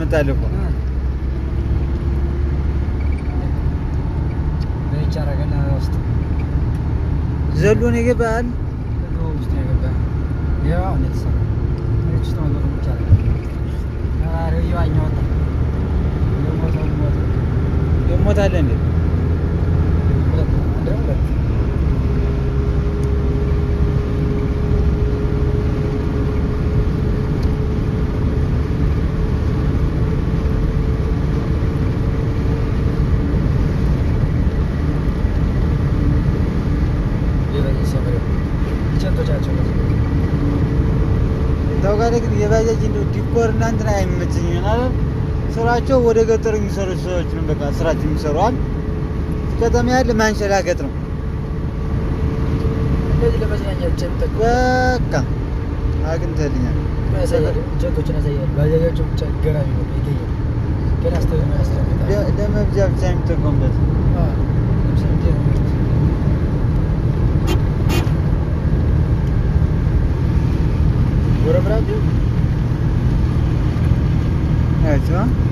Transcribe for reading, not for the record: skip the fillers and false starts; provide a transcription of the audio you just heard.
ይመጣል እኮ በይቻረገና ውስጥ ዘሎን ይገባል ውስጥ ይገባል ያው ለተሰራ እቺ ተማገሩ ይቻላል አረ ይዋኛው ይሞታል እንዴ ግን የባጃጅ እንደው ዲኮር እና እንትን አይመቸኝም ይሆናል። ስራቸው ወደ ገጠር የሚሰሩ ሰዎች ነው። በቃ ስራቸው የሚሰሩዋል። ከተማ ያለ ማንሸላገጥ ነው። እንደዚህ ለመዝናኛ ብቻ የሚጠቅሙ በቃ አግኝተልኛል። ጀቶችን ያሳያል። ባጃጃቸው ብቻ ገራሚ ነው። ይገኛል ግን ለመብጃ ብቻ የሚጠቀሙበት Right, huh?